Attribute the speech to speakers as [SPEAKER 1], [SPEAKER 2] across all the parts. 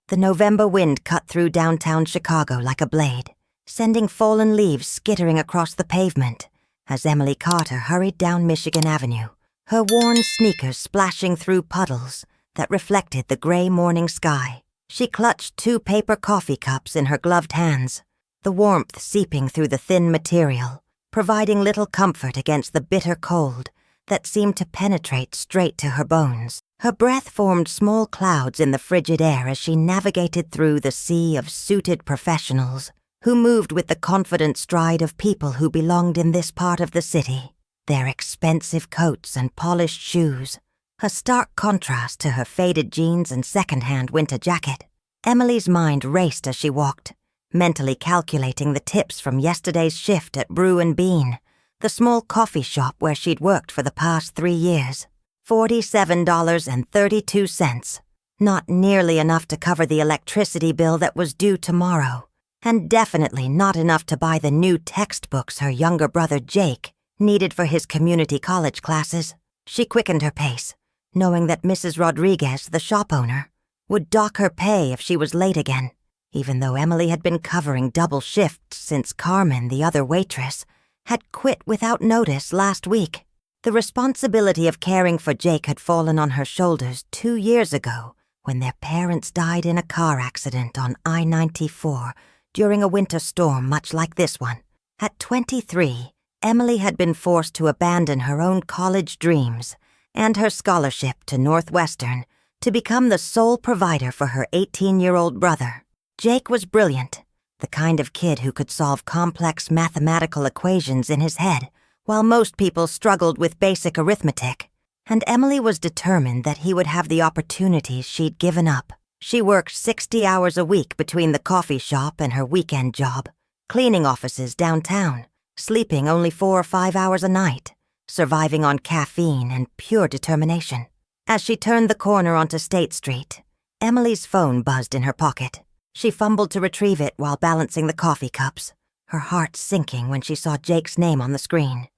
[SPEAKER 1] The November wind cut through downtown Chicago like a blade, sending fallen leaves skittering across the pavement as Emily Carter hurried down Michigan Avenue, her worn sneakers splashing through puddles that reflected the gray morning sky. She clutched 2 paper coffee cups in her gloved hands, the warmth seeping through the thin material, providing little comfort against the bitter cold that seemed to penetrate straight to her bones. Her breath formed small clouds in the frigid air as she navigated through the sea of suited professionals who moved with the confident stride of people who belonged in this part of the city, their expensive coats and polished shoes, a stark contrast to her faded jeans and second-hand winter jacket. Emily's mind raced as she walked, mentally calculating the tips from yesterday's shift at Brew and Bean, the small coffee shop where she'd worked for the past 3 years. $47.32. Not nearly enough to cover the electricity bill that was due tomorrow, and definitely not enough to buy the new textbooks her younger brother Jake needed for his community college classes. She quickened her pace, knowing that Mrs. Rodriguez, the shop owner, would dock her pay if she was late again, even though Emily had been covering double shifts since Carmen, the other waitress, had quit without notice last week. The responsibility of caring for Jake had fallen on her shoulders 2 years ago when their parents died in a car accident on I-94 during a winter storm much like this one. At 23, Emily had been forced to abandon her own college dreams and her scholarship to Northwestern to become the sole provider for her 18-year-old brother. Jake was brilliant, the kind of kid who could solve complex mathematical equations in his head, while most people struggled with basic arithmetic, and Emily was determined that he would have the opportunities she'd given up. She worked 60 hours a week between the coffee shop and her weekend job, cleaning offices downtown, sleeping only 4 or 5 hours a night, surviving on caffeine and pure determination. As she turned the corner onto State Street, Emily's phone buzzed in her pocket. She fumbled to retrieve it while balancing the coffee cups, her heart sinking when she saw Jake's name on the screen.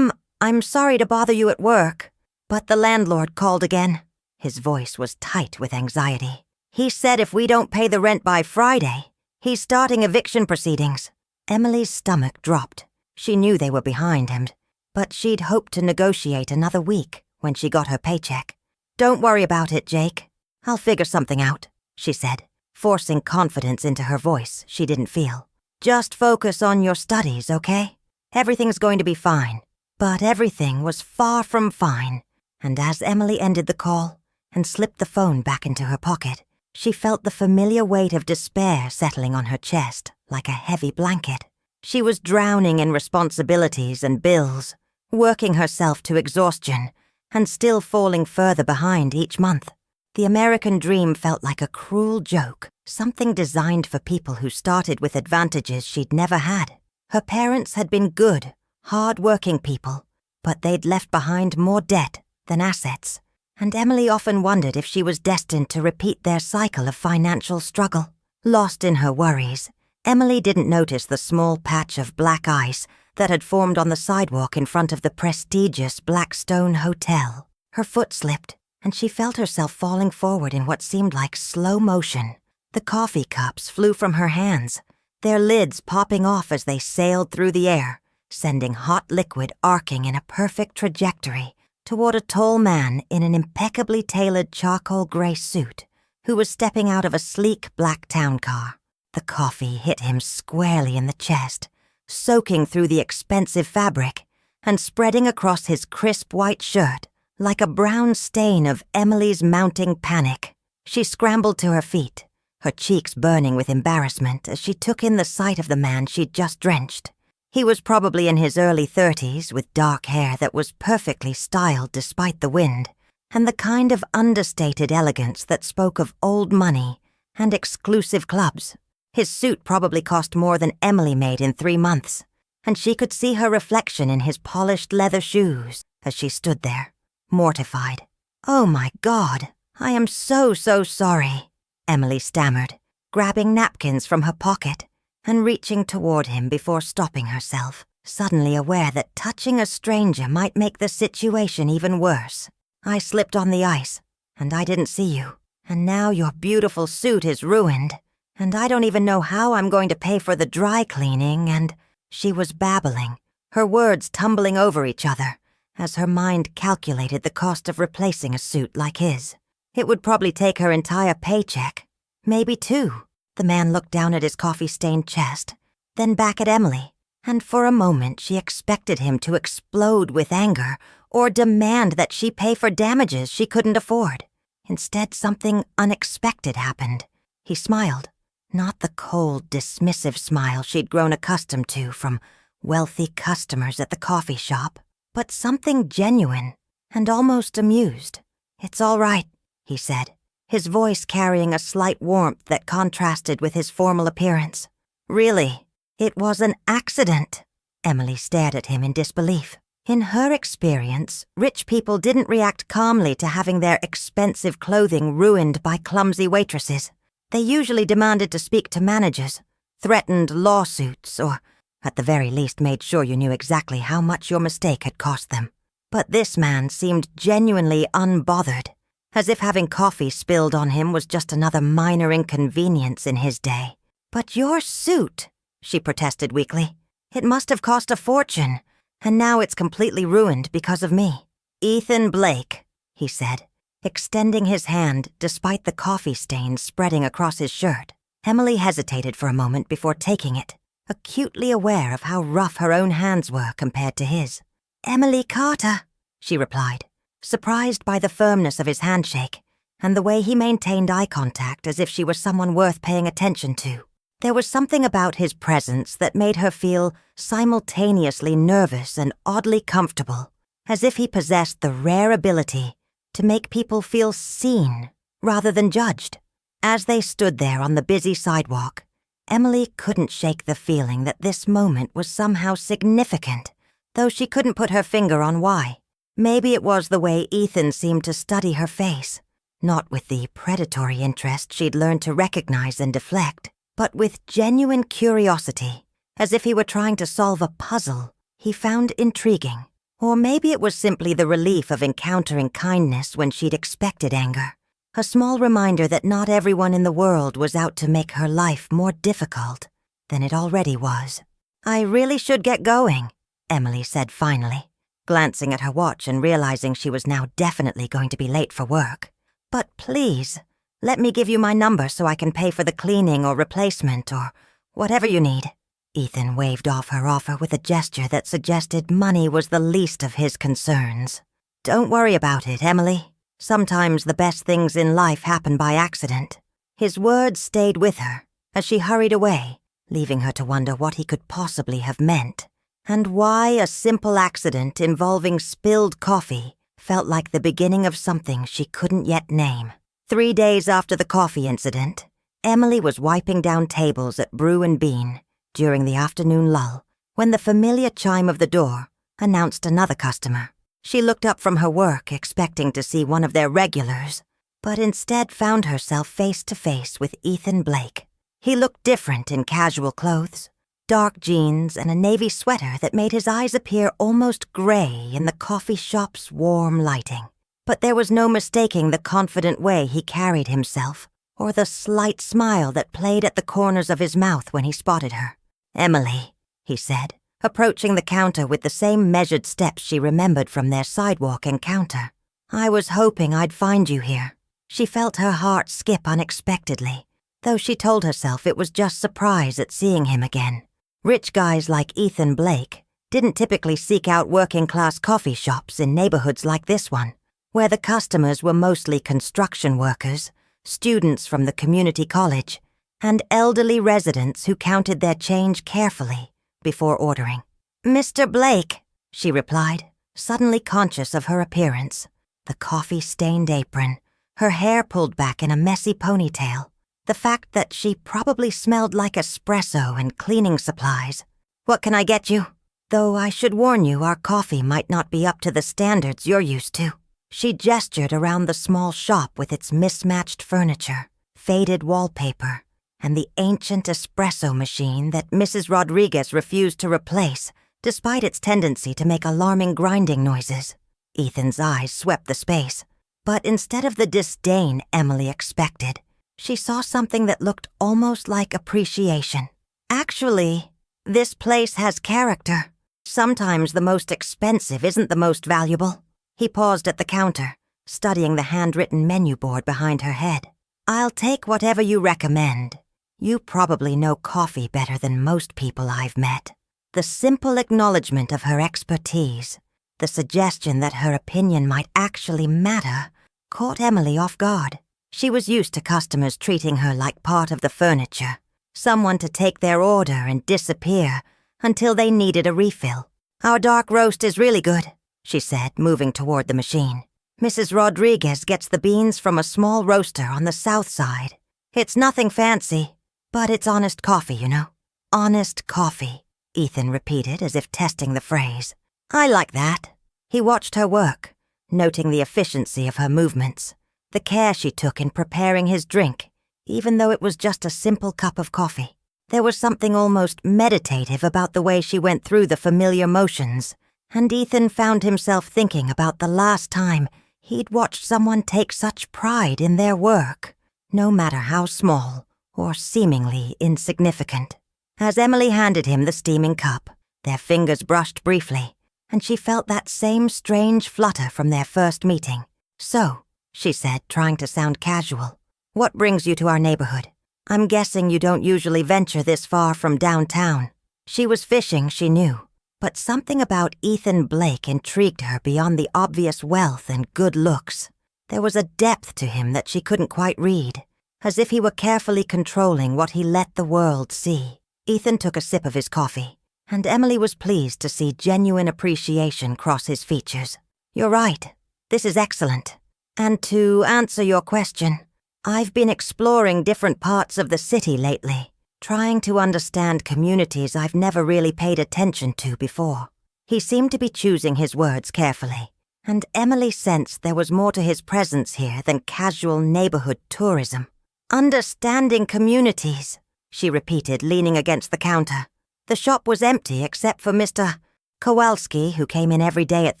[SPEAKER 1] I'm sorry to bother you at work, but the landlord called again." His voice was tight with anxiety. "He said if we don't pay the rent by Friday, he's starting eviction proceedings." Emily's stomach dropped. She knew they were behind him, but she'd hoped to negotiate another week when she got her paycheck. "Don't worry about it, Jake. I'll figure something out," she said, forcing confidence into her voice she didn't feel. "Just focus on your studies, okay? Everything's going to be fine." But everything was far from fine, and as Emily ended the call and slipped the phone back into her pocket, she felt the familiar weight of despair settling on her chest like a heavy blanket. She was drowning in responsibilities and bills, working herself to exhaustion, and still falling further behind each month. The American dream felt like a cruel joke, something designed for people who started with advantages she'd never had. Her parents had been good, hard-working people, but they'd left behind more debt than assets, and Emily often wondered if she was destined to repeat their cycle of financial struggle. Lost in her worries, Emily didn't notice the small patch of black ice that had formed on the sidewalk in front of the prestigious Blackstone Hotel. Her foot slipped, and she felt herself falling forward in what seemed like slow motion. The coffee cups flew from her hands, their lids popping off as they sailed through the air, sending hot liquid arcing in a perfect trajectory toward a tall man in an impeccably tailored charcoal gray suit who was stepping out of a sleek black town car. The coffee hit him squarely in the chest, soaking through the expensive fabric and spreading across his crisp white shirt like a brown stain of Emily's mounting panic. She scrambled to her feet, her cheeks burning with embarrassment as she took in the sight of the man she'd just drenched. He was probably in his early 30s with dark hair that was perfectly styled despite the wind, and the kind of understated elegance that spoke of old money and exclusive clubs. His suit probably cost more than Emily made in 3 months, and she could see her reflection in his polished leather shoes as she stood there, mortified. "Oh my God, I am so sorry," Emily stammered, grabbing napkins from her pocket and reaching toward him before stopping herself, suddenly aware that touching a stranger might make the situation even worse. "I slipped on the ice, and I didn't see you." And now your beautiful suit is ruined, and I don't even know how I'm going to pay for the dry cleaning and—" She was babbling, her words tumbling over each other, as her mind calculated the cost of replacing a suit like his. It would probably take her entire paycheck, maybe two. The man looked down at his coffee-stained chest, then back at Emily, and for a moment she expected him to explode with anger or demand that she pay for damages she couldn't afford. Instead, something unexpected happened. He smiled, not the cold, dismissive smile she'd grown accustomed to from wealthy customers at the coffee shop, but something genuine and almost amused. "It's all right," he said, his voice carrying a slight warmth that contrasted with his formal appearance. "Really, it was an accident." Emily stared at him in disbelief. In her experience, rich people didn't react calmly to having their expensive clothing ruined by clumsy waitresses. They usually demanded to speak to managers, threatened lawsuits, or at the very least made sure you knew exactly how much your mistake had cost them. But this man seemed genuinely unbothered, as if having coffee spilled on him was just another minor inconvenience in his day. "But your suit," she protested weakly. "It must have cost a fortune, and now it's completely ruined because of me." "Ethan Blake," he said, extending his hand despite the coffee stains spreading across his shirt. Emily hesitated for a moment before taking it, acutely aware of how rough her own hands were compared to his. "Emily Carter," she replied, surprised by the firmness of his handshake and the way he maintained eye contact as if she were someone worth paying attention to. There was something about his presence that made her feel simultaneously nervous and oddly comfortable, as if he possessed the rare ability to make people feel seen rather than judged. As they stood there on the busy sidewalk, Emily couldn't shake the feeling that this moment was somehow significant, though she couldn't put her finger on why. Maybe it was the way Ethan seemed to study her face, not with the predatory interest she'd learned to recognize and deflect, but with genuine curiosity, as if he were trying to solve a puzzle he found intriguing. Or maybe it was simply the relief of encountering kindness when she'd expected anger, a small reminder that not everyone in the world was out to make her life more difficult than it already was. "I really should get going," Emily said finally, glancing at her watch and realizing she was now definitely going to be late for work. "But please, let me give you my number so I can pay for the cleaning or replacement or whatever you need." Ethan waved off her offer with a gesture that suggested money was the least of his concerns. "Don't worry about it, Emily. Sometimes the best things in life happen by accident." His words stayed with her as she hurried away, leaving her to wonder what he could possibly have meant, and why a simple accident involving spilled coffee felt like the beginning of something she couldn't yet name. 3 days after the coffee incident, Emily was wiping down tables at Brew and Bean during the afternoon lull, when the familiar chime of the door announced another customer. She looked up from her work expecting to see one of their regulars, but instead found herself face to face with Ethan Blake. He looked different in casual clothes, dark jeans and a navy sweater that made his eyes appear almost gray in the coffee shop's warm lighting. But there was no mistaking the confident way he carried himself, or the slight smile that played at the corners of his mouth when he spotted her. "Emily," he said, approaching the counter with the same measured steps she remembered from their sidewalk encounter. "I was hoping I'd find you here." She felt her heart skip unexpectedly, though she told herself it was just surprise at seeing him again. Rich guys like Ethan Blake didn't typically seek out working-class coffee shops in neighborhoods like this one, where the customers were mostly construction workers, students from the community college, and elderly residents who counted their change carefully before ordering. "Mr. Blake," she replied, suddenly conscious of her appearance. The coffee-stained apron, her hair pulled back in a messy ponytail, the fact that she probably smelled like espresso and cleaning supplies. "What can I get you? Though I should warn you, our coffee might not be up to the standards you're used to." She gestured around the small shop with its mismatched furniture, faded wallpaper, and the ancient espresso machine that Mrs. Rodriguez refused to replace, despite its tendency to make alarming grinding noises. Ethan's eyes swept the space. But instead of the disdain Emily expected, she saw something that looked almost like appreciation. Actually, this place has character. Sometimes the most expensive isn't the most valuable. He paused at the counter, studying the handwritten menu board behind her head. I'll take whatever you recommend. You probably know coffee better than most people I've met. The simple acknowledgement of her expertise, the suggestion that her opinion might actually matter, caught Emily off guard. She was used to customers treating her like part of the furniture, someone to take their order and disappear until they needed a refill. Our dark roast is really good, she said, moving toward the machine. Mrs. Rodriguez gets the beans from a small roaster on the south side. It's nothing fancy, but it's honest coffee, you know. Honest coffee, Ethan repeated as if testing the phrase. I like that. He watched her work, noting the efficiency of her movements, the care she took in preparing his drink, even though it was just a simple cup of coffee. There was something almost meditative about the way she went through the familiar motions, and Ethan found himself thinking about the last time he'd watched someone take such pride in their work, no matter how small or seemingly insignificant. As Emily handed him the steaming cup, their fingers brushed briefly, and she felt that same strange flutter from their first meeting. So, she said, trying to sound casual, what brings you to our neighborhood? I'm guessing you don't usually venture this far from downtown. She was fishing, she knew, but something about Ethan Blake intrigued her beyond the obvious wealth and good looks. There was a depth to him that she couldn't quite read, as if he were carefully controlling what he let the world see. Ethan took a sip of his coffee, and Emily was pleased to see genuine appreciation cross his features. You're right. This is excellent. And to answer your question, I've been exploring different parts of the city lately, trying to understand communities I've never really paid attention to before. He seemed to be choosing his words carefully, and Emily sensed there was more to his presence here than casual neighborhood tourism. Understanding communities, she repeated, leaning against the counter. The shop was empty except for Mr. Kowalski, who came in every day at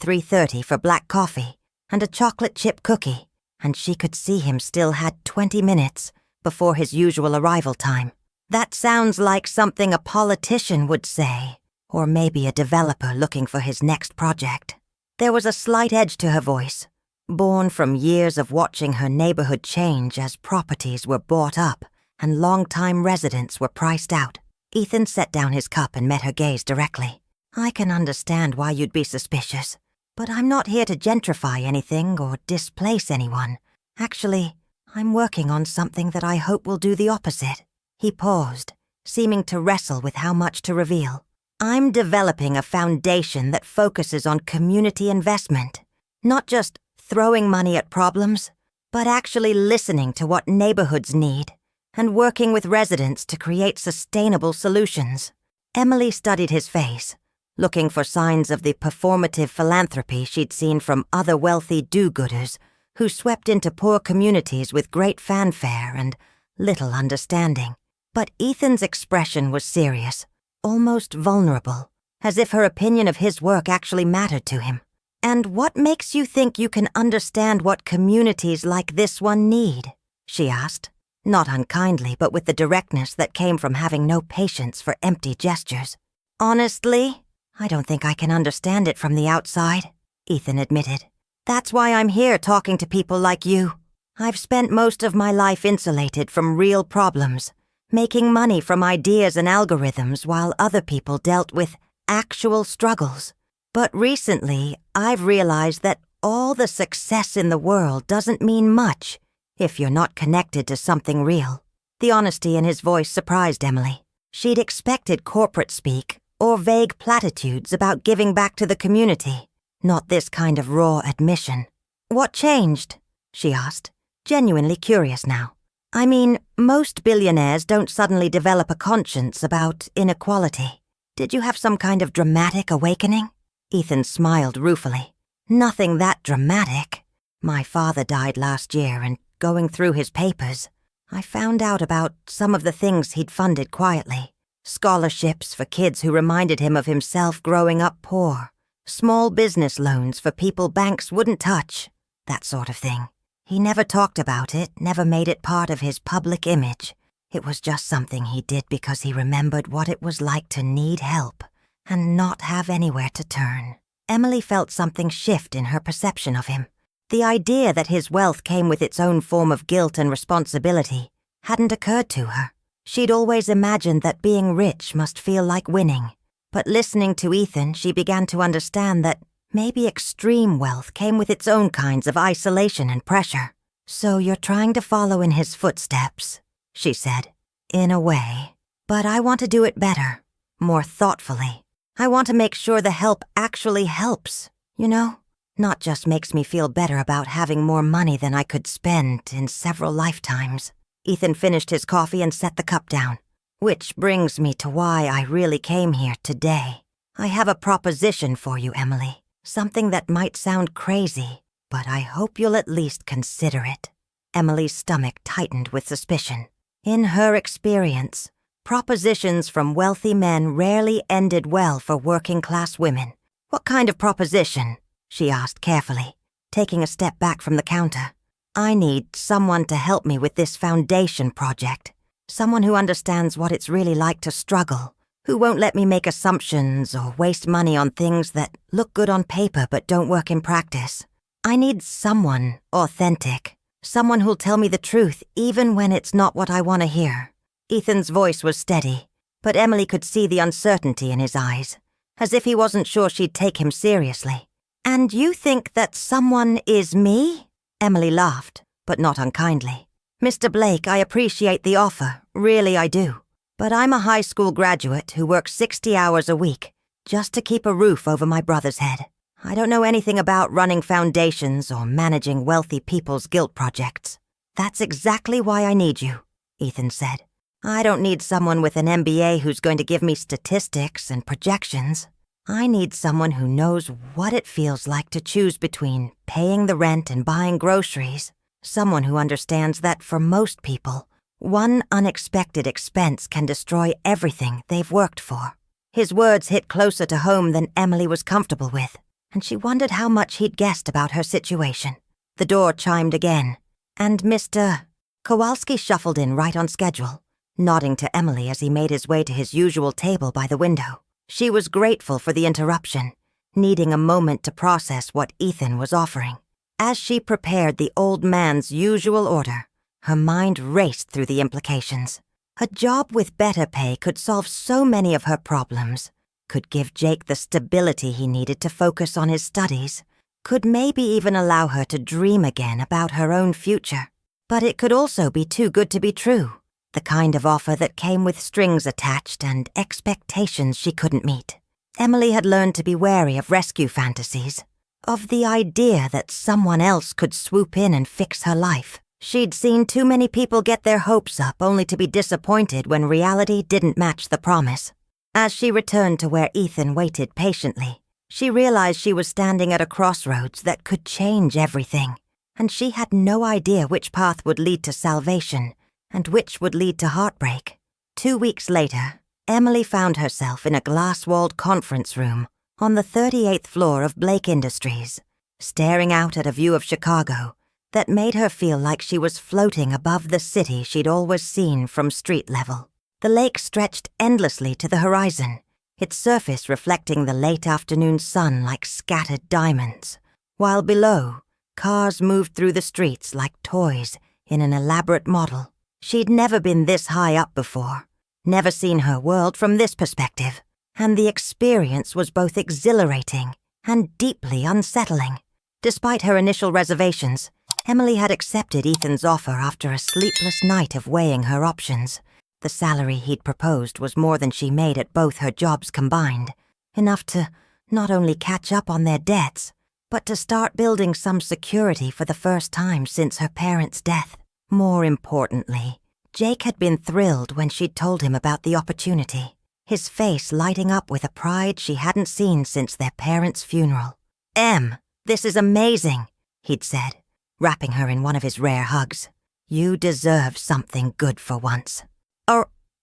[SPEAKER 1] 3:30 for black coffee and a chocolate chip cookie, and she could see him still had 20 minutes before his usual arrival time. That sounds like something a politician would say, or maybe a developer looking for his next project. There was a slight edge to her voice, born from years of watching her neighborhood change as properties were bought up and long-time residents were priced out. Ethan set down his cup and met her gaze directly. I can understand why you'd be suspicious, but I'm not here to gentrify anything or displace anyone. Actually, I'm working on something that I hope will do the opposite. He paused, seeming to wrestle with how much to reveal. I'm developing a foundation that focuses on community investment, not just throwing money at problems, but actually listening to what neighborhoods need and working with residents to create sustainable solutions. Emily studied his face, looking for signs of the performative philanthropy she'd seen from other wealthy do-gooders who swept into poor communities with great fanfare and little understanding. But Ethan's expression was serious, almost vulnerable, as if her opinion of his work actually mattered to him. And what makes you think you can understand what communities like this one need? She asked. Not unkindly, but with the directness that came from having no patience for empty gestures. Honestly, I don't think I can understand it from the outside, Ethan admitted. That's why I'm here talking to people like you. I've spent most of my life insulated from real problems, making money from ideas and algorithms while other people dealt with actual struggles. But recently, I've realized that all the success in the world doesn't mean much if you're not connected to something real. The honesty in his voice surprised Emily. She'd expected corporate speak or vague platitudes about giving back to the community, not this kind of raw admission. What changed? She asked, genuinely curious now. I mean, most billionaires don't suddenly develop a conscience about inequality. Did you have some kind of dramatic awakening? Ethan smiled ruefully. Nothing that dramatic. My father died last year, and going through his papers, I found out about some of the things he'd funded quietly. Scholarships for kids who reminded him of himself growing up poor. Small business loans for people banks wouldn't touch. That sort of thing. He never talked about it, never made it part of his public image. It was just something he did because he remembered what it was like to need help and not have anywhere to turn. Emily felt something shift in her perception of him. The idea that his wealth came with its own form of guilt and responsibility hadn't occurred to her. She'd always imagined that being rich must feel like winning. But listening to Ethan, she began to understand that maybe extreme wealth came with its own kinds of isolation and pressure. "So you're trying to follow in his footsteps," she said. "In a way. But I want to do it better, more thoughtfully. I want to make sure the help actually helps, you know? Not just makes me feel better about having more money than I could spend in several lifetimes." Ethan finished his coffee and set the cup down. "Which brings me to why I really came here today. I have a proposition for you, Emily. Something that might sound crazy, but I hope you'll at least consider it." Emily's stomach tightened with suspicion. In her experience, propositions from wealthy men rarely ended well for working-class women. "What kind of proposition?" she asked carefully, taking a step back from the counter. "I need someone to help me with this foundation project. Someone who understands what it's really like to struggle, who won't let me make assumptions or waste money on things that look good on paper but don't work in practice. I need someone authentic, someone who'll tell me the truth even when it's not what I want to hear." Ethan's voice was steady, but Emily could see the uncertainty in his eyes, as if he wasn't sure she'd take him seriously. "And you think that someone is me?" Emily laughed, but not unkindly. "Mr. Blake, I appreciate the offer, really I do. But I'm a high school graduate who works 60 hours a week just to keep a roof over my brother's head. I don't know anything about running foundations or managing wealthy people's guilt projects." "That's exactly why I need you," Ethan said. "I don't need someone with an MBA who's going to give me statistics and projections. I need someone who knows what it feels like to choose between paying the rent and buying groceries. Someone who understands that for most people, one unexpected expense can destroy everything they've worked for." His words hit closer to home than Emily was comfortable with, and she wondered how much he'd guessed about her situation. The door chimed again, and Mr. Kowalski shuffled in right on schedule, nodding to Emily as he made his way to his usual table by the window. She was grateful for the interruption, needing a moment to process what Ethan was offering. As she prepared the old man's usual order, her mind raced through the implications. A job with better pay could solve so many of her problems, could give Jake the stability he needed to focus on his studies, could maybe even allow her to dream again about her own future. But it could also be too good to be true. The kind of offer that came with strings attached and expectations she couldn't meet. Emily had learned to be wary of rescue fantasies, of the idea that someone else could swoop in and fix her life. She'd seen too many people get their hopes up only to be disappointed when reality didn't match the promise. As she returned to where Ethan waited patiently, she realized she was standing at a crossroads that could change everything, and she had no idea which path would lead to salvation and which would lead to heartbreak. 2 weeks later, Emily found herself in a glass-walled conference room on the 38th floor of Blake Industries, staring out at a view of Chicago that made her feel like she was floating above the city she'd always seen from street level. The lake stretched endlessly to the horizon, its surface reflecting the late afternoon sun like scattered diamonds, while below, cars moved through the streets like toys in an elaborate model. She'd never been this high up before, never seen her world from this perspective, and the experience was both exhilarating and deeply unsettling. Despite her initial reservations, Emily had accepted Ethan's offer after a sleepless night of weighing her options. The salary he'd proposed was more than she made at both her jobs combined, enough to not only catch up on their debts, but to start building some security for the first time since her parents' death. More importantly, Jake had been thrilled when she'd told him about the opportunity, his face lighting up with a pride she hadn't seen since their parents' funeral. "Em, this is amazing," he'd said, wrapping her in one of his rare hugs. "You deserve something good for once."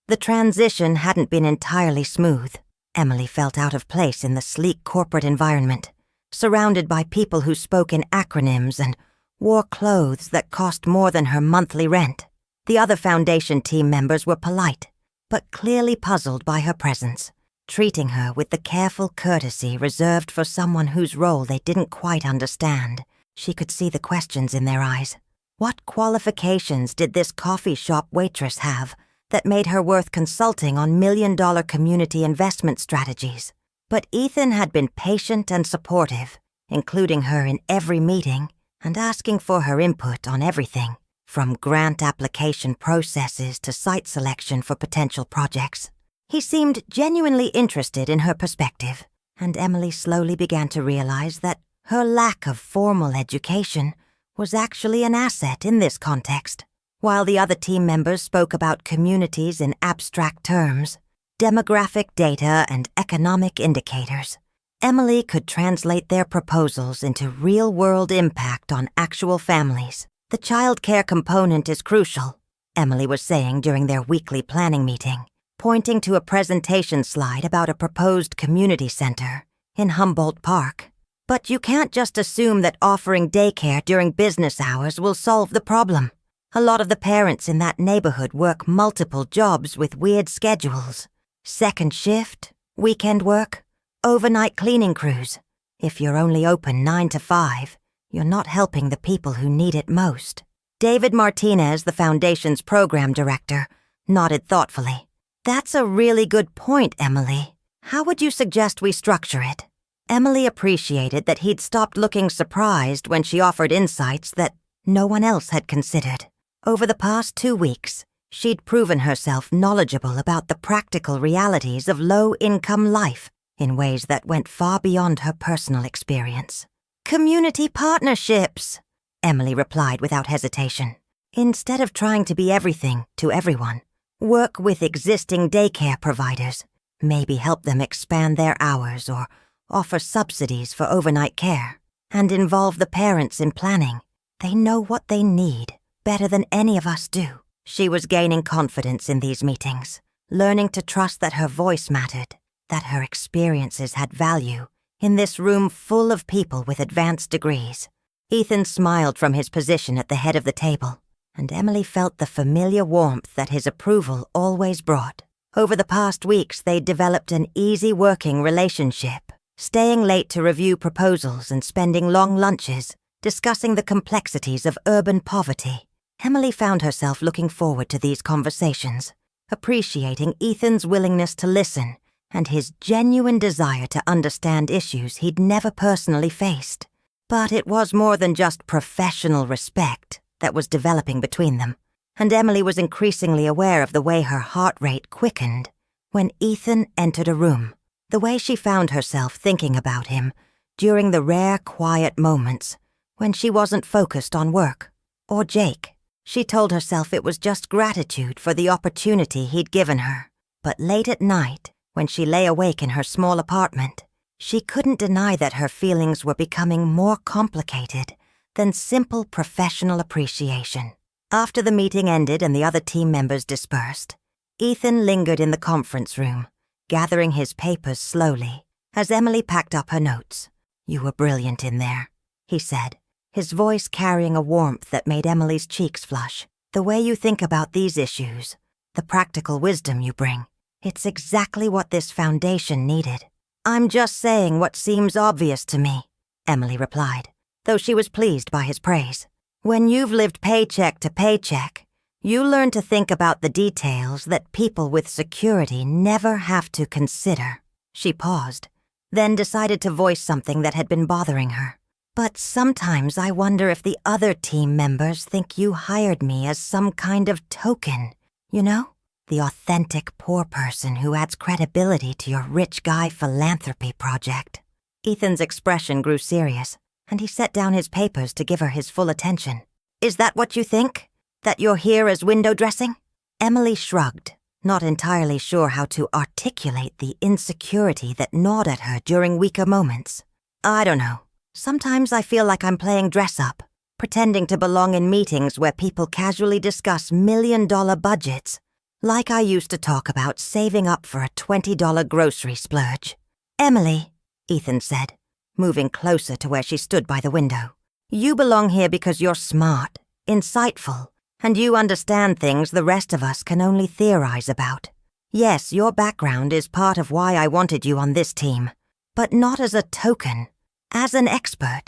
[SPEAKER 1] The transition hadn't been entirely smooth. Emily felt out of place in the sleek corporate environment, surrounded by people who spoke in acronyms and wore clothes that cost more than her monthly rent. The other Foundation team members were polite, but clearly puzzled by her presence, treating her with the careful courtesy reserved for someone whose role they didn't quite understand. She could see the questions in their eyes. What qualifications did this coffee shop waitress have that made her worth consulting on million-dollar community investment strategies? But Ethan had been patient and supportive, including her in every meeting and asking for her input on everything, from grant application processes to site selection for potential projects. He seemed genuinely interested in her perspective, and Emily slowly began to realize that her lack of formal education was actually an asset in this context. While the other team members spoke about communities in abstract terms, demographic data and economic indicators, Emily could translate their proposals into real-world impact on actual families. The child care component is crucial, Emily was saying during their weekly planning meeting, pointing to a presentation slide about a proposed community center in Humboldt Park. But you can't just assume that offering daycare during business hours will solve the problem. A lot of the parents in that neighborhood work multiple jobs with weird schedules. Second shift, weekend work, overnight cleaning crews. If you're only open 9 to 5, you're not helping the people who need it most. David Martinez, the Foundation's program director, nodded thoughtfully. That's a really good point, Emily. How would you suggest we structure it? Emily appreciated that he'd stopped looking surprised when she offered insights that no one else had considered. Over the past 2 weeks, she'd proven herself knowledgeable about the practical realities of low-income life in ways that went far beyond her personal experience. Community partnerships, Emily replied without hesitation. Instead of trying to be everything to everyone, work with existing daycare providers, maybe help them expand their hours or offer subsidies for overnight care, and involve the parents in planning. They know what they need better than any of us do. She was gaining confidence in these meetings, learning to trust that her voice mattered, that her experiences had value in this room full of people with advanced degrees. Ethan smiled from his position at the head of the table, and Emily felt the familiar warmth that his approval always brought. Over the past weeks, they'd developed an easy working relationship, staying late to review proposals and spending long lunches discussing the complexities of urban poverty. Emily found herself looking forward to these conversations, appreciating Ethan's willingness to listen and his genuine desire to understand issues he'd never personally faced. But it was more than just professional respect that was developing between them, and Emily was increasingly aware of the way her heart rate quickened when Ethan entered a room, the way she found herself thinking about him during the rare quiet moments when she wasn't focused on work or Jake. She told herself it was just gratitude for the opportunity he'd given her. But late at night, when she lay awake in her small apartment, she couldn't deny that her feelings were becoming more complicated than simple professional appreciation. After the meeting ended and the other team members dispersed, Ethan lingered in the conference room, gathering his papers slowly as Emily packed up her notes. "You were brilliant in there," he said, his voice carrying a warmth that made Emily's cheeks flush. "The way you think about these issues, the practical wisdom you bring, it's exactly what this foundation needed." "I'm just saying what seems obvious to me," Emily replied, though she was pleased by his praise. "When you've lived paycheck to paycheck, you learn to think about the details that people with security never have to consider." She paused, then decided to voice something that had been bothering her. "But sometimes I wonder if the other team members think you hired me as some kind of token, you know? The authentic poor person who adds credibility to your rich guy philanthropy project." Ethan's expression grew serious, and he set down his papers to give her his full attention. "Is that what you think? That you're here as window dressing?" Emily shrugged, not entirely sure how to articulate the insecurity that gnawed at her during weaker moments. "I don't know. Sometimes I feel like I'm playing dress-up, pretending to belong in meetings where people casually discuss million-dollar budgets, like I used to talk about saving up for a $20 grocery splurge." "Emily," Ethan said, moving closer to where she stood by the window, You belong here because you're smart, insightful, and you understand things the rest of us can only theorize about. Yes, your background is part of why I wanted you on this team, but not as a token, as an expert.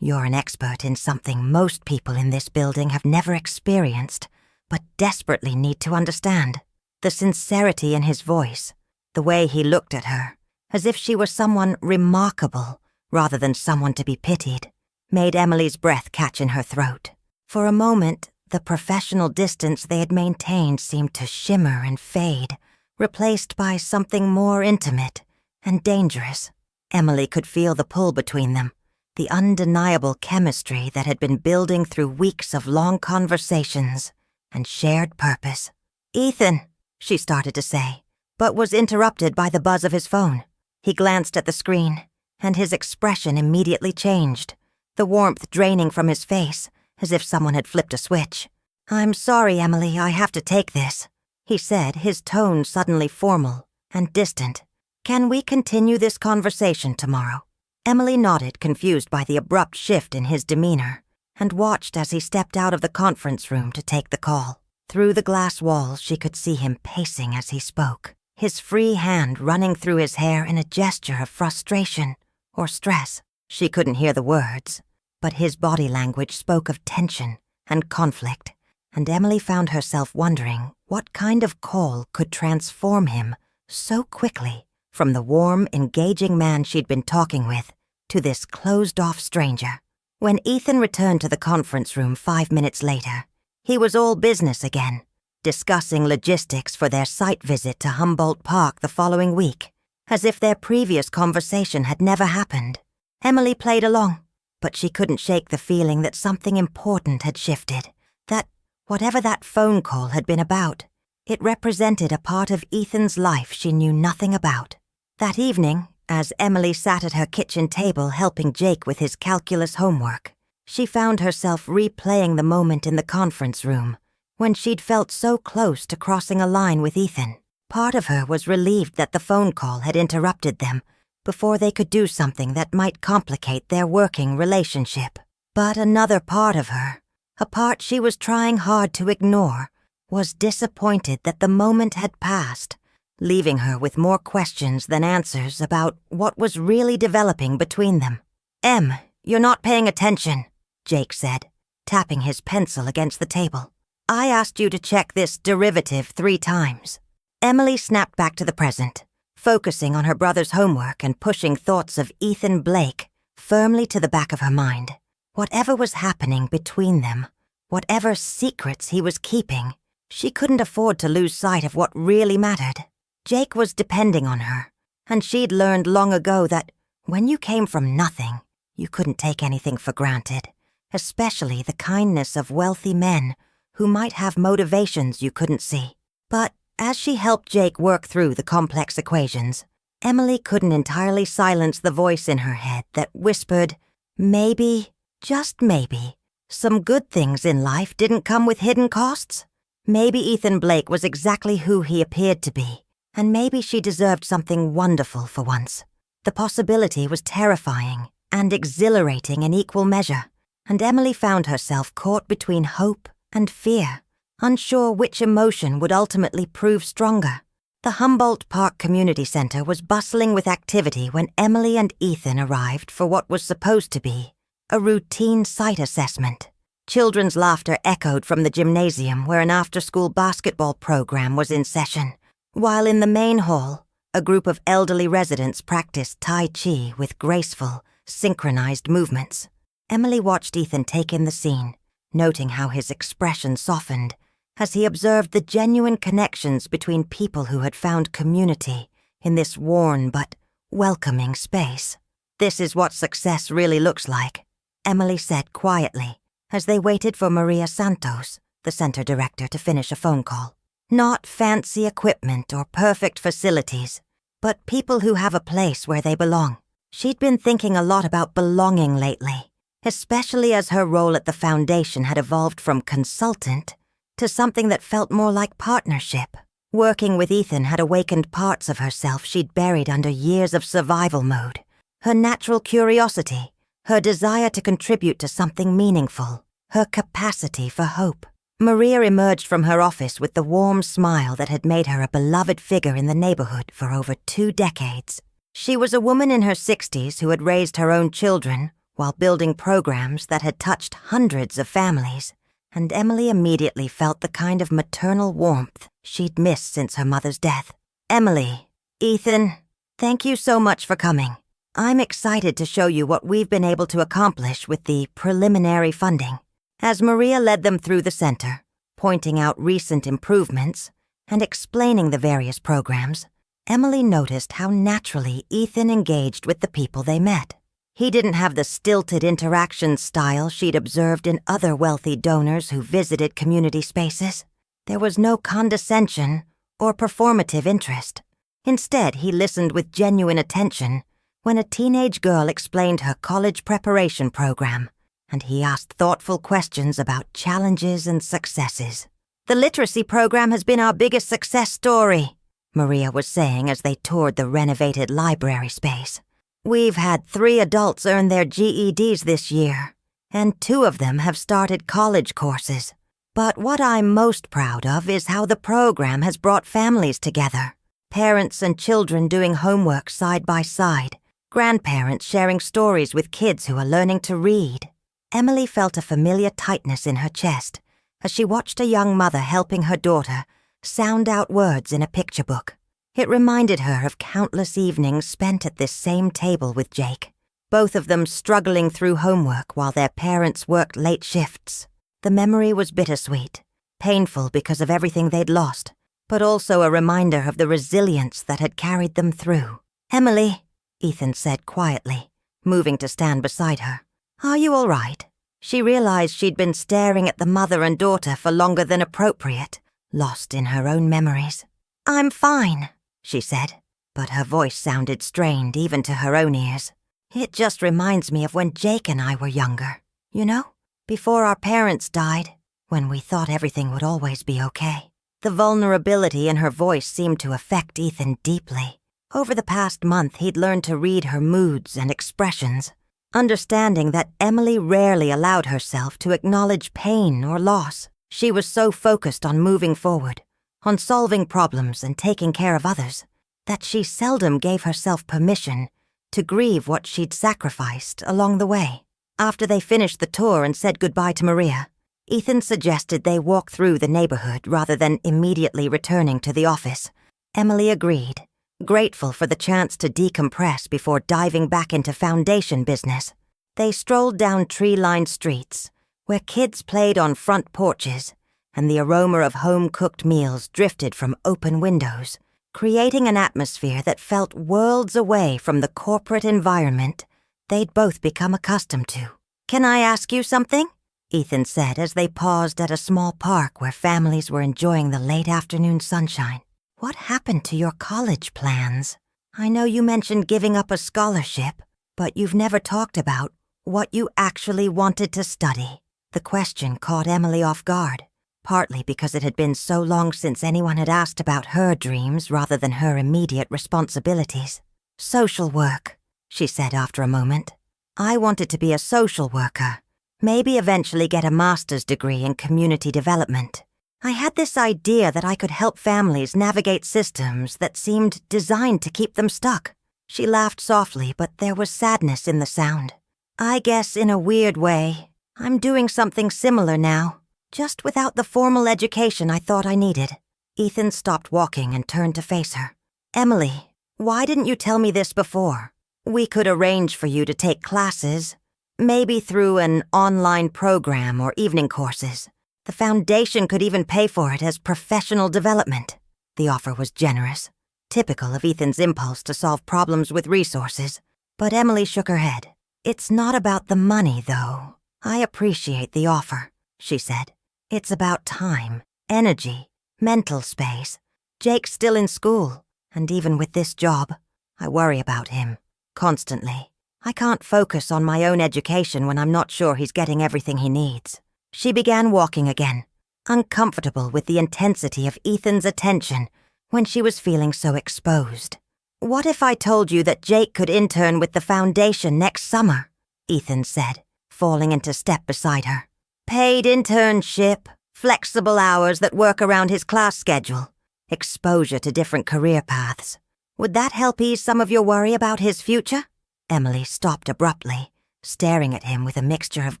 [SPEAKER 1] You're an expert in something most people in this building have never experienced, but desperately need to understand. The sincerity in his voice, the way he looked at her, as if she were someone remarkable rather than someone to be pitied, made Emily's breath catch in her throat. For a moment, the professional distance they had maintained seemed to shimmer and fade, replaced by something more intimate and dangerous. Emily could feel the pull between them, the undeniable chemistry that had been building through weeks of long conversations and shared purpose. "Ethan," she started to say, but was interrupted by the buzz of his phone. He glanced at the screen, and his expression immediately changed, the warmth draining from his face as if someone had flipped a switch. "I'm sorry, Emily, I have to take this," he said, his tone suddenly formal and distant. "Can we continue this conversation tomorrow?" Emily nodded, confused by the abrupt shift in his demeanor, and watched as he stepped out of the conference room to take the call. Through the glass walls, she could see him pacing as he spoke, his free hand running through his hair in a gesture of frustration or stress. She couldn't hear the words, but his body language spoke of tension and conflict, and Emily found herself wondering what kind of call could transform him so quickly from the warm, engaging man she'd been talking with to this closed-off stranger. When Ethan returned to the conference room 5 minutes later, he was all business again, discussing logistics for their site visit to Humboldt Park the following week, as if their previous conversation had never happened. Emily played along, but she couldn't shake the feeling that something important had shifted, that whatever that phone call had been about, it represented a part of Ethan's life she knew nothing about. That evening, as Emily sat at her kitchen table helping Jake with his calculus homework, she found herself replaying the moment in the conference room when she'd felt so close to crossing a line with Ethan. Part of her was relieved that the phone call had interrupted them before they could do something that might complicate their working relationship. But another part of her, a part she was trying hard to ignore, was disappointed that the moment had passed, leaving her with more questions than answers about what was really developing between them. "Em, you're not paying attention," Jake said, tapping his pencil against the table. "I asked you to check this derivative 3 times. Emily snapped back to the present, focusing on her brother's homework and pushing thoughts of Ethan Blake firmly to the back of her mind. Whatever was happening between them, whatever secrets he was keeping, she couldn't afford to lose sight of what really mattered. Jake was depending on her, and she'd learned long ago that when you came from nothing, you couldn't take anything for granted, especially the kindness of wealthy men who might have motivations you couldn't see. But as she helped Jake work through the complex equations, Emily couldn't entirely silence the voice in her head that whispered, maybe, just maybe, some good things in life didn't come with hidden costs. Maybe Ethan Blake was exactly who he appeared to be, and maybe she deserved something wonderful for once. The possibility was terrifying and exhilarating in equal measure, and Emily found herself caught between hope and fear, unsure which emotion would ultimately prove stronger. The Humboldt Park Community Center was bustling with activity when Emily and Ethan arrived for what was supposed to be a routine site assessment. Children's laughter echoed from the gymnasium where an after-school basketball program was in session, while in the main hall, a group of elderly residents practiced Tai Chi with graceful, synchronized movements. Emily watched Ethan take in the scene, noting how his expression softened as he observed the genuine connections between people who had found community in this worn but welcoming space. "This is what success really looks like," Emily said quietly as they waited for Maria Santos, the center director, to finish a phone call. "Not fancy equipment or perfect facilities, but people who have a place where they belong." She'd been thinking a lot about belonging lately, especially as her role at the foundation had evolved from consultant to something that felt more like partnership. Working with Ethan had awakened parts of herself she'd buried under years of survival mode. Her natural curiosity, her desire to contribute to something meaningful, her capacity for hope. Maria emerged from her office with the warm smile that had made her a beloved figure in the neighborhood for over 2 decades. She was a woman in her 60s who had raised her own children while building programs that had touched hundreds of families, and Emily immediately felt the kind of maternal warmth she'd missed since her mother's death. Emily, Ethan, thank you so much for coming. I'm excited to show you what we've been able to accomplish with the preliminary funding. As Maria led them through the center, pointing out recent improvements and explaining the various programs, Emily noticed how naturally Ethan engaged with the people they met. He didn't have the stilted interaction style she'd observed in other wealthy donors who visited community spaces. There was no condescension or performative interest. Instead, he listened with genuine attention when a teenage girl explained her college preparation program, and he asked thoughtful questions about challenges and successes. "The literacy program has been our biggest success story," Maria was saying as they toured the renovated library space. "We've had 3 adults earn their GEDs this year, and 2 of them have started college courses. But what I'm most proud of is how the program has brought families together. Parents and children doing homework side by side, grandparents sharing stories with kids who are learning to read." Emily felt a familiar tightness in her chest as she watched a young mother helping her daughter sound out words in a picture book. It reminded her of countless evenings spent at this same table with Jake, both of them struggling through homework while their parents worked late shifts. The memory was bittersweet, painful because of everything they'd lost, but also a reminder of the resilience that had carried them through. "Emily," Ethan said quietly, moving to stand beside her. "Are you all right?" She realized she'd been staring at the mother and daughter for longer than appropriate, lost in her own memories. "I'm fine," she said, but her voice sounded strained even to her own ears. "It just reminds me of when Jake and I were younger, you know? Before our parents died, when we thought everything would always be okay." The vulnerability in her voice seemed to affect Ethan deeply. Over the past month, he'd learned to read her moods and expressions, understanding that Emily rarely allowed herself to acknowledge pain or loss. She was so focused on moving forward, on solving problems and taking care of others, that she seldom gave herself permission to grieve what she'd sacrificed along the way. After they finished the tour and said goodbye to Maria, Ethan suggested they walk through the neighborhood rather than immediately returning to the office. Emily agreed, grateful for the chance to decompress before diving back into foundation business. They strolled down tree-lined streets, where kids played on front porches, and the aroma of home-cooked meals drifted from open windows, creating an atmosphere that felt worlds away from the corporate environment they'd both become accustomed to. "Can I ask you something?" Ethan said as they paused at a small park where families were enjoying the late afternoon sunshine. "What happened to your college plans? I know you mentioned giving up a scholarship, but you've never talked about what you actually wanted to study." The question caught Emily off guard, partly because it had been so long since anyone had asked about her dreams rather than her immediate responsibilities. "Social work," she said after a moment. "I wanted to be a social worker, maybe eventually get a master's degree in community development. I had this idea that I could help families navigate systems that seemed designed to keep them stuck." She laughed softly, but there was sadness in the sound. "I guess in a weird way, I'm doing something similar now, just without the formal education I thought I needed." Ethan stopped walking and turned to face her. "Emily, why didn't you tell me this before? We could arrange for you to take classes, maybe through an online program or evening courses. The foundation could even pay for it as professional development." The offer was generous, typical of Ethan's impulse to solve problems with resources, but Emily shook her head. "It's not about the money, though. I appreciate the offer," she said. "It's about time, energy, mental space. Jake's still in school, and even with this job, I worry about him, constantly. I can't focus on my own education when I'm not sure he's getting everything he needs." She began walking again, uncomfortable with the intensity of Ethan's attention when she was feeling so exposed. "What if I told you that Jake could intern with the foundation next summer?" Ethan said, falling into step beside her. Paid internship, flexible hours that work around his class schedule, exposure to different career paths. Would that help ease some of your worry about his future? Emily stopped abruptly, staring at him with a mixture of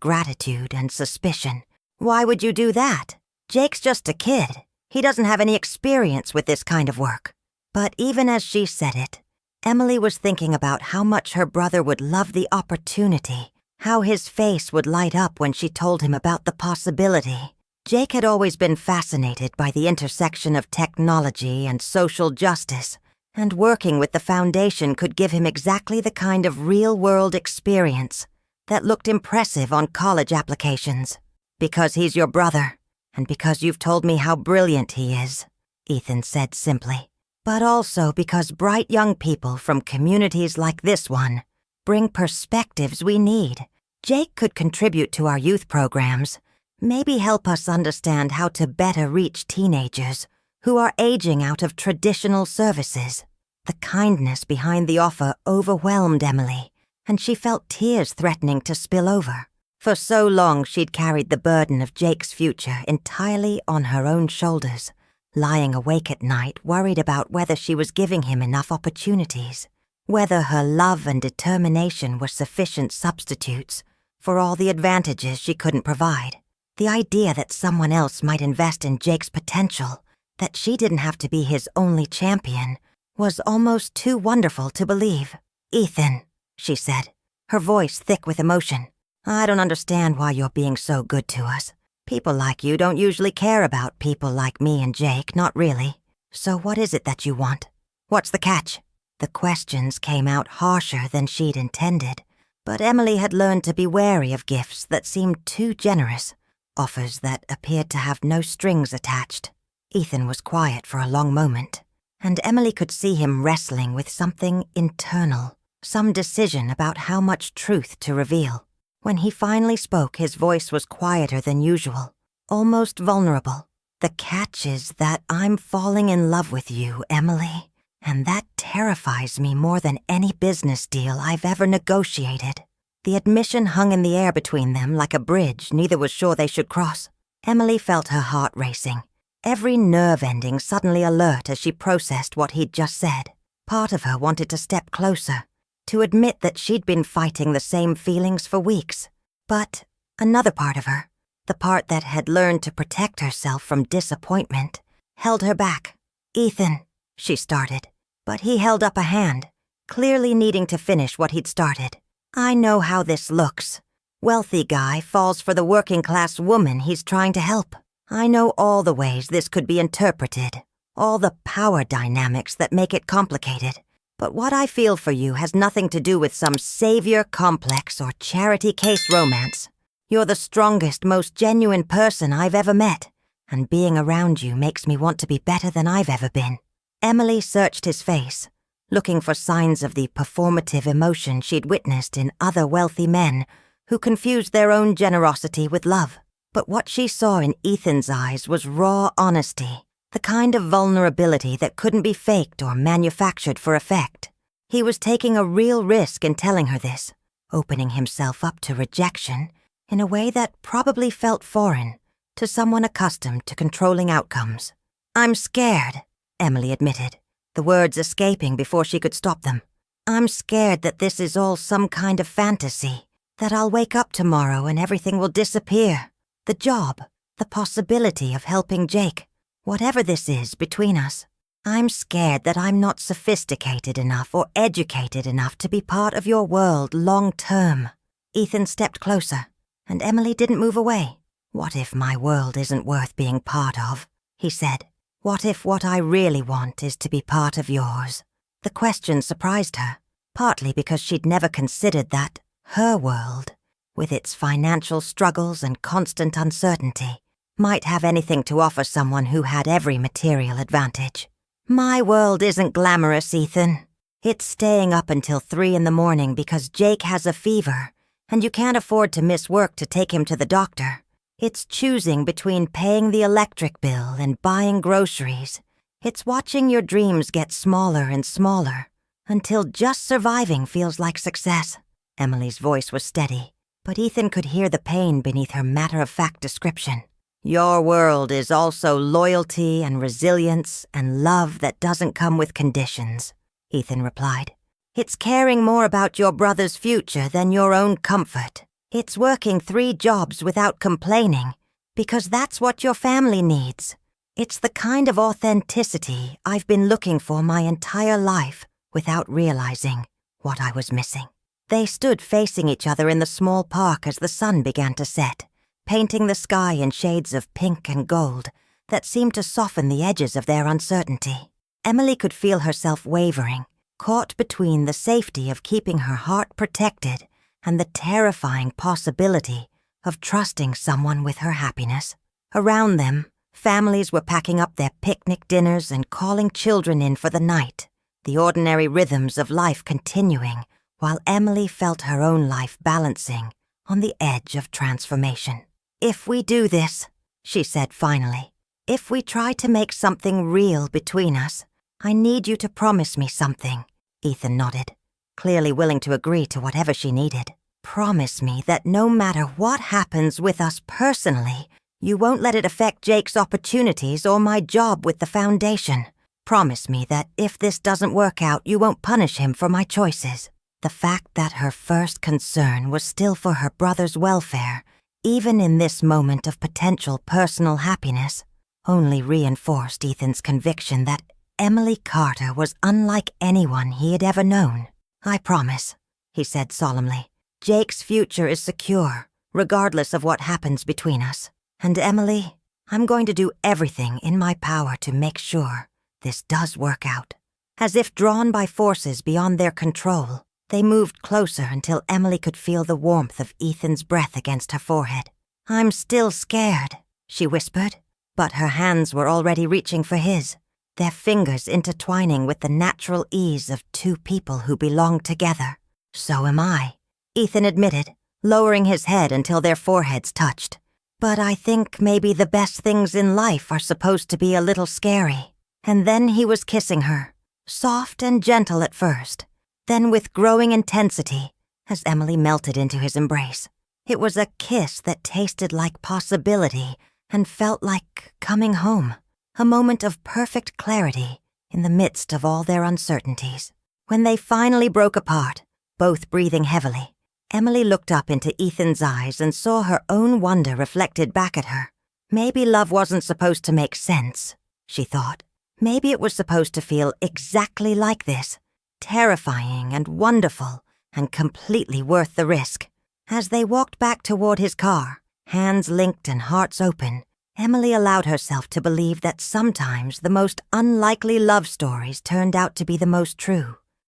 [SPEAKER 1] gratitude and suspicion. Why would you do that? Jake's just a kid. He doesn't have any experience with this kind of work. But even as she said it, Emily was thinking about how much her brother would love the opportunity, how his face would light up when she told him about the possibility. Jake had always been fascinated by the intersection of technology and social justice, and working with the foundation could give him exactly the kind of real-world experience that looked impressive on college applications. Because he's your brother, and because you've told me how brilliant he is, Ethan said simply. But also because bright young people from communities like this one bring perspectives we need. Jake could contribute to our youth programs, maybe help us understand how to better reach teenagers who are aging out of traditional services. The kindness behind the offer overwhelmed Emily, and she felt tears threatening to spill over. For so long she'd carried the burden of Jake's future entirely on her own shoulders, lying awake at night worried about whether she was giving him enough opportunities, whether her love and determination were sufficient substitutes for all the advantages she couldn't provide. The idea that someone else might invest in Jake's potential, that she didn't have to be his only champion, was almost too wonderful to believe. Ethan, she said, her voice thick with emotion. I don't understand why you're being so good to us. People like you don't usually care about people like me and Jake, not really. So what is it that you want? What's the catch? The questions came out harsher than she'd intended, but Emily had learned to be wary of gifts that seemed too generous, offers that appeared to have no strings attached. Ethan was quiet for a long moment, and Emily could see him wrestling with something internal, some decision about how much truth to reveal. When he finally spoke, his voice was quieter than usual, almost vulnerable. The catch is that I'm falling in love with you, Emily, and that terrifies me more than any business deal I've ever negotiated. The admission hung in the air between them like a bridge neither was sure they should cross. Emily felt her heart racing, every nerve ending suddenly alert as she processed what he'd just said. Part of her wanted to step closer, to admit that she'd been fighting the same feelings for weeks. But another part of her, the part that had learned to protect herself from disappointment, held her back. Ethan, she started, but he held up a hand, clearly needing to finish what he'd started. I know how this looks. Wealthy guy falls for the working-class woman he's trying to help. I know all the ways this could be interpreted, all the power dynamics that make it complicated. But what I feel for you has nothing to do with some savior complex or charity case romance. You're the strongest, most genuine person I've ever met, and being around you makes me want to be better than I've ever been. Emily searched his face, looking for signs of the performative emotion she'd witnessed in other wealthy men who confused their own generosity with love. But what she saw in Ethan's eyes was raw honesty, the kind of vulnerability that couldn't be faked or manufactured for effect. He was taking a real risk in telling her this, opening himself up to rejection in a way that probably felt foreign to someone accustomed to controlling outcomes. I'm scared, Emily admitted, the words escaping before she could stop them. I'm scared that this is all some kind of fantasy, that I'll wake up tomorrow and everything will disappear. The job, the possibility of helping Jake, whatever this is between us. I'm scared that I'm not sophisticated enough or educated enough to be part of your world long term. Ethan stepped closer, and Emily didn't move away. What if my world isn't worth being part of? He said. What if what I really want is to be part of yours? The question surprised her, partly because she'd never considered that her world, with its financial struggles and constant uncertainty, might have anything to offer someone who had every material advantage. My world isn't glamorous, Ethan. It's staying up until 3 a.m. because Jake has a fever, and you can't afford to miss work to take him to the doctor. It's choosing between paying the electric bill and buying groceries. It's watching your dreams get smaller and smaller, until just surviving feels like success. Emily's voice was steady, but Ethan could hear the pain beneath her matter-of-fact description. Your world is also loyalty and resilience and love that doesn't come with conditions, Ethan replied. It's caring more about your brother's future than your own comfort. It's working 3 jobs without complaining, because that's what your family needs. It's the kind of authenticity I've been looking for my entire life without realizing what I was missing. They stood facing each other in the small park as the sun began to set, painting the sky in shades of pink and gold that seemed to soften the edges of their uncertainty. Emily could feel herself wavering, caught between the safety of keeping her heart protected and the terrifying possibility of trusting someone with her happiness. Around them, families were packing up their picnic dinners and calling children in for the night, the ordinary rhythms of life continuing, while Emily felt her own life balancing on the edge of transformation. If we do this, she said finally, if we try to make something real between us, I need you to promise me something. Ethan nodded, clearly willing to agree to whatever she needed. Promise me that no matter what happens with us personally, you won't let it affect Jake's opportunities or my job with the foundation. Promise me that if this doesn't work out, you won't punish him for my choices. The fact that her first concern was still for her brother's welfare, even in this moment of potential personal happiness, only reinforced Ethan's conviction that Emily Carter was unlike anyone he had ever known. I promise, he said solemnly. Jake's future is secure, regardless of what happens between us. And Emily, I'm going to do everything in my power to make sure this does work out. As if drawn by forces beyond their control, they moved closer until Emily could feel the warmth of Ethan's breath against her forehead. I'm still scared, she whispered, but her hands were already reaching for his, their fingers intertwining with the natural ease of 2 people who belong together. So am I, Ethan admitted, lowering his head until their foreheads touched. But I think maybe the best things in life are supposed to be a little scary. And then he was kissing her, soft and gentle at first, then with growing intensity as Emily melted into his embrace. It was a kiss that tasted like possibility and felt like coming home, a moment of perfect clarity in the midst of all their uncertainties. When they finally broke apart, both breathing heavily, Emily looked up into Ethan's eyes and saw her own wonder reflected back at her. Maybe love wasn't supposed to make sense, she thought. Maybe it was supposed to feel exactly like this, terrifying and wonderful and completely worth the risk. As they walked back toward his car, hands linked and hearts open, Emily allowed herself to believe that sometimes the most unlikely love stories turned out to be the most true.